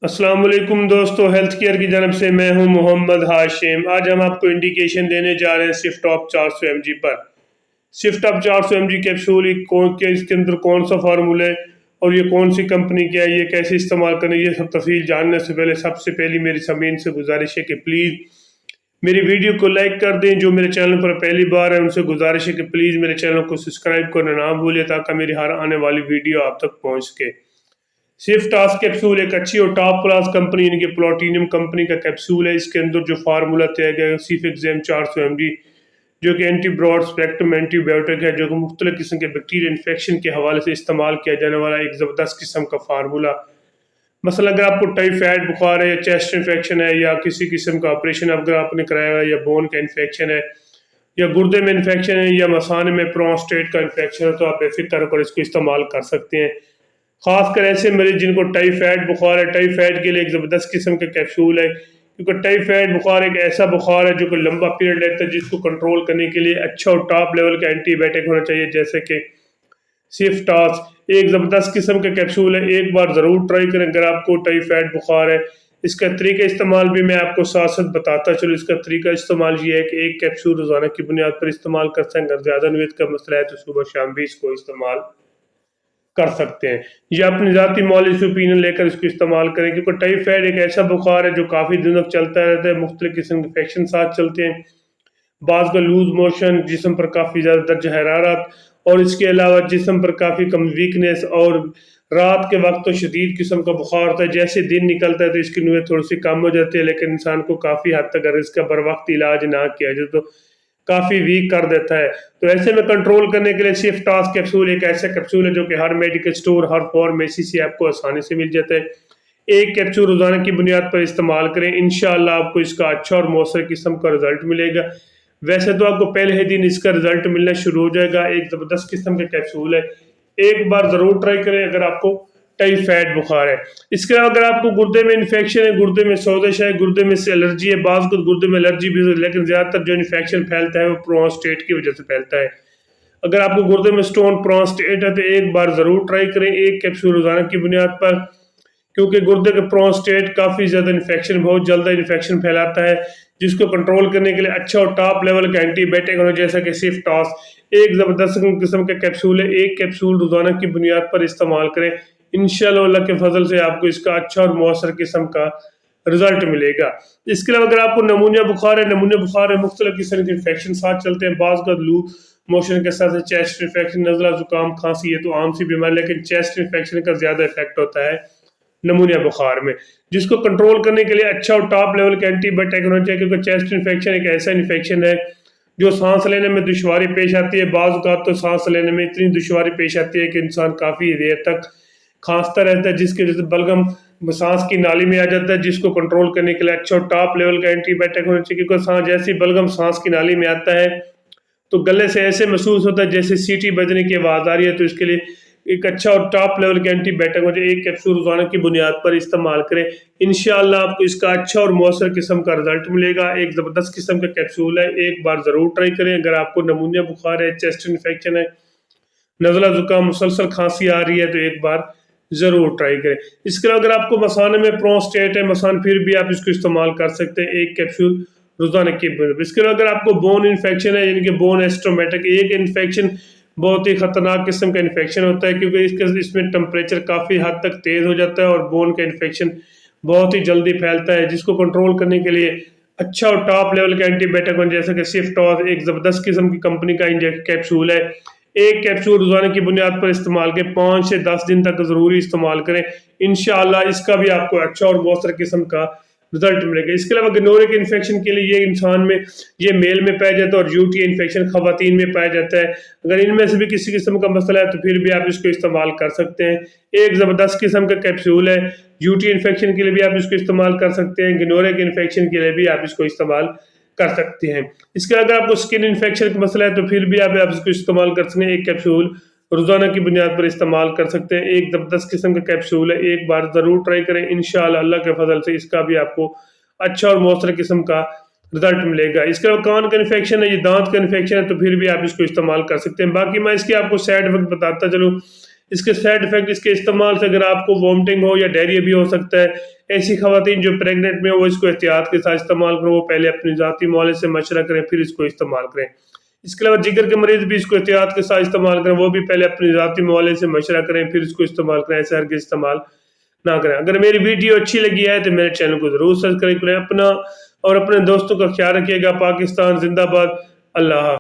अस्सलाम वालेकुम दोस्तों, हेल्थ केयर की जानब से मैं हूं मोहम्मद हाशिम। आज हम आपको इंडिकेशन देने जा रहे हैं स्विफ्ट टॉप 400 mg पर। स्विफ्ट टॉप 400 mg कैप्सूल कौन के इसके अंदर कौन सा फार्मूला है और ये कौन सी कंपनी का है, ये कैसे इस्तेमाल करें, ये सब तफसील जानने से पहले सबसे पहली मेरी ज़मीन से गुजारिश है कि प्लीज़ मेरी वीडियो को लाइक कर दें। जो मेरे चैनल पर पहली बार है उनसे गुजारिश है कि प्लीज़ मेरे चैनल को सब्सक्राइब करना ना भूलिए ताकि मेरी हर आने वाली वीडियो आप तक पहुँच सके। सिर्फ टास्क कैप्सूल एक अच्छी और टॉप क्लास कंपनी यानी कि प्लॉटिनियम कंपनी का कैप्सूल है। इसके अंदर जो फार्मूला तय गया है सिर्फ एग्जाम 400 mg, जो कि एंटी ब्रॉड स्पेक्ट्रम एंटीबायोटिक है, जो कि मुख्तलिफ किस्म के बैक्टीरिया इन्फेक्शन के हवाले से इस्तेमाल किया जाने वाला एक ज़बरदस्त किस्म का फार्मूला। मसला अगर आपको टाइफाइड बुखार है या चेस्ट इन्फेक्शन है या किसी किस्म का ऑपरेशन अगर आपने कराया है या बोन का इन्फेक्शन है या गुर्दे में इन्फेक्शन है या मसाने में प्रोस्टेट का इन्फेक्शन है, तो आप बेफिक्र होकर इसको इस्तेमाल कर सकते हैं। खासकर ऐसे मरीज जिनको टाइफाइड बुखार है, टाइफाइड के लिए एक ज़बरदस्त किस्म का कैप्सूल है, क्योंकि टाइफाइड बुखार एक ऐसा बुखार है जो कि लंबा पीरियड लेता है, जिसको कंट्रोल करने के लिए अच्छा और टॉप लेवल का एंटीबायोटिक होना चाहिए, जैसे कि सिफ्टास। एक ज़बरदस्त किस्म का कैप्सूल है, एक बार ज़रूर ट्राई करें अगर आपको टाइफाइड बुखार है। इसका तरीका इस्तेमाल भी मैं आपको साथ साथ बताता चलूँ। इसका तरीका इस्तेमाल ये है कि एक कैप्सूल रोज़ाना की बुनियाद पर इस्तेमाल कर सकते हैं। अगर ज़्यादा नवेद का मसला है तो सुबह शाम भी इसको इस्तेमाल कर सकते हैं, या अपनी ज़ाती मॉलिज ओपिनियन लेकर इसको इस्तेमाल करें, क्योंकि टाइफाइड एक ऐसा बुखार है जो काफ़ी दिनों तक चलता रहता है। मुख्तलिफ किस्म के इन्फेक्शन साथ चलते हैं, बाज़ का लूज मोशन, जिस्म पर काफ़ी ज़्यादा दर्ज हरारत, और इसके अलावा जिस्म पर काफ़ी कम वीकनेस, और रात के वक्त तो शदीद किस्म का बुखार होता है। जैसे दिन निकलता है तो इसकी नूयत थोड़ी सी कम हो जाती है, लेकिन इंसान को काफ़ी हद तक अगर इसका बर वक्त इलाज ना किया जाए तो काफ़ी वीक कर देता है। तो ऐसे में कंट्रोल करने के लिए सिर्फ टास्क कैप्सूल एक ऐसा कैप्सूल है जो कि हर मेडिकल स्टोर, हर फार्मेसी से आपको आसानी से मिल जाता है। एक कैप्सूल रोज़ाना की बुनियाद पर इस्तेमाल करें, इंशाअल्लाह आपको इसका अच्छा और मौसर किस्म का रिजल्ट मिलेगा। वैसे तो आपको पहले ही दिन इसका रिजल्ट मिलना शुरू हो जाएगा। एक ज़बरदस्त किस्म का कैप्सूल है, एक बार ज़रूर ट्राई करें अगर आपको टाइफाइड बुखार है। इसके अलावा अगर आपको गुर्दे में इन्फेक्शन है, गुर्दे में सोजिश है, गुर्दे में से एलर्जी है, बाज़ को गुर्दे में एलर्जी भी है, लेकिन ज़्यादातर जो इन्फेक्शन फैलता है वो प्रोस्टेट की वजह से फैलता है। अगर आपको गुर्दे में स्टोन प्रोस्टेट है तो एक बार ज़रूर ट्राई करें एक कैप्सूल रोज़ाना की बुनियाद पर, क्योंकि गुर्दे के प्रोस्टेट काफ़ी ज़्यादा इन्फेक्शन, बहुत जल्द इन्फेक्शन फैलाता है, जिसको कंट्रोल करने के लिए अच्छा और टॉप लेवल का एंटीबायोटिक होना, जैसा कि सिफ्टॉस एक ज़बरदस्त किस्म का कैप्सूल है। एक कैप्सूल रोज़ाना की बुनियाद पर इस्तेमाल करें, इंशाअल्लाह अल्लाह के फजल से आपको इसका अच्छा और मौसर किस्म का रिजल्ट मिलेगा। इसके अलावा अगर आपको नमूनिया बुखार है, नमूनिया बुखार है मुख्तलिफ किस्म के इन्फेक्शन साथ चलते हैं, बाज़ का लू मोशन के साथ चेस्ट इन्फेक्शन, नज़ला जुकाम खांसी है तो आम सी बीमारी, लेकिन चेस्ट इन्फेक्शन का ज़्यादा इफेक्ट होता है नमूनिया बुखार में, जिसको कंट्रोल करने के लिए अच्छा और टॉप लेवल का एंटीबायोटिक होना चाहिए, क्योंकि चेस्ट इन्फेक्शन एक ऐसा इन्फेक्शन है जो सांस लेने में दुश्वारी पेश आती है। बाज़ औक़ात तो सांस लेने में इतनी दुश्वारी पेश आती है कि इंसान काफ़ी देर तक खांसता रहता है, जिसकी वजह से बलगम सांस की नाली में आ जाता है, जिसको कंट्रोल करने के लिए अच्छा और टॉप लेवल का एंटीबायोटिक होना चाहिए, क्योंकि सांस जैसे बलगम सांस की नाली में आता है तो गले से ऐसे महसूस होता है जैसे सीटी बजने की आवाज़ आ रही है। तो इसके लिए एक अच्छा और टॉप लेवल का एंटीबायोटिक हो जाए, एक कैप्सूल रोज़ाना की बुनियाद पर इस्तेमाल करें, इंशाअल्लाह आपको इसका अच्छा और मौसर किस्म का रिजल्ट मिलेगा। एक ज़बरदस्त किस्म का कैप्सूल है, एक बार ज़रूर ट्राई करें। अगर आपको नमूनिया बुखार है, चेस्ट इन्फेक्शन है, नज़ला जुकाम, मुसलसल खांसी आ रही है तो एक बार ज़रूर ट्राई करें। इसके अलावा अगर आपको मसाने में प्रोस्टेट है, मसान, फिर भी आप इसको इस्तेमाल कर सकते हैं एक कैप्सूल रोज़ाना की बुनियाद। इसके अलावा अगर आपको बोन इन्फेक्शन है, यानी कि बोन एस्ट्रोमेटिक, एक इन्फेक्शन बहुत ही ख़तरनाक किस्म का इन्फेक्शन होता है, क्योंकि इसमें टेम्परेचर काफ़ी हद तक तेज़ हो जाता है और बोन का इन्फेक्शन बहुत ही जल्दी फैलता है, जिसको कंट्रोल करने के लिए अच्छा और टॉप लेवल का एंटीबायोटिक जैसे कि सिफ्टॉस एक ज़बरदस्त किस्म की कंपनी का कैप्सूल है। एक कैप्सूल रोज़ाना की बुनियाद पर इस्तेमाल के 5 से 10 दिन तक ज़रूरी इस्तेमाल करें, इंशाअल्लाह इसका भी आपको अच्छा और मौसर किस्म का रिजल्ट मिलेगा। इसके अलावा गनोरिक इन्फेक्शन के लिए ये इंसान में, ये मेल में पाया जाता है और यूटी इन्फेक्शन खवातीन में पाया जाता है। अगर इनमें से भी किसी किस्म का मसला है तो फिर भी आप इसको इस्तेमाल कर सकते हैं। एक ज़बरदस्त किस्म का कैप्सूल है, यूटी इन्फेक्शन के लिए भी आप इसको इस्तेमाल कर सकते हैं, गनोरिक इन्फेक्शन के लिए भी आप इसको इस्तेमाल कर सकते हैं। इसके अगर आपको स्किन इन्फेक्शन का मसला है तो फिर भी आप इसको इस्तेमाल कर सकते हैं। एक कैप्सूल रोज़ाना की बुनियाद पर इस्तेमाल कर सकते हैं, एक ज़बरदस्त किस्म का कैप्सूल है, एक बार ज़रूर ट्राई करें, इंशाअल्लाह अल्लाह के फजल से इसका भी आपको अच्छा और मौसर किस्म का रिजल्ट मिलेगा। इसके अलावा कान का इन्फेक्शन है, ये दांत का इन्फेक्शन है तो फिर भी आप इसको इस्तेमाल कर सकते हैं। बाकी मैं इसकी आपको साइड इफेक्ट बताता चलूँ। इसके साइड इफेक्ट, इसके इस्तेमाल से अगर आपको वॉमिटिंग हो या डायरिया भी हो सकता है। ऐसी खवातीन जो प्रेग्नेंट में वो इसको एहतियात के साथ इस्तेमाल करें, वो पहले अपनी ज़ाती मौले से मशवरा करें फिर इसको इस्तेमाल करें। इसके अलावा जिगर के मरीज भी इसको एहतियात के साथ इस्तेमाल करें, वो भी पहले अपनी ज़ाती मौले से मशवरा करें फिर इसको इस्तेमाल करें, ऐसे हरगिज़ इस्तेमाल ना करें। अगर मेरी वीडियो अच्छी लगी है तो मेरे चैनल को ज़रूर सब्सक्राइब करें। अपना और अपने दोस्तों का ख्याल रखिएगा। पाकिस्तान जिंदाबाद। अल्लाह।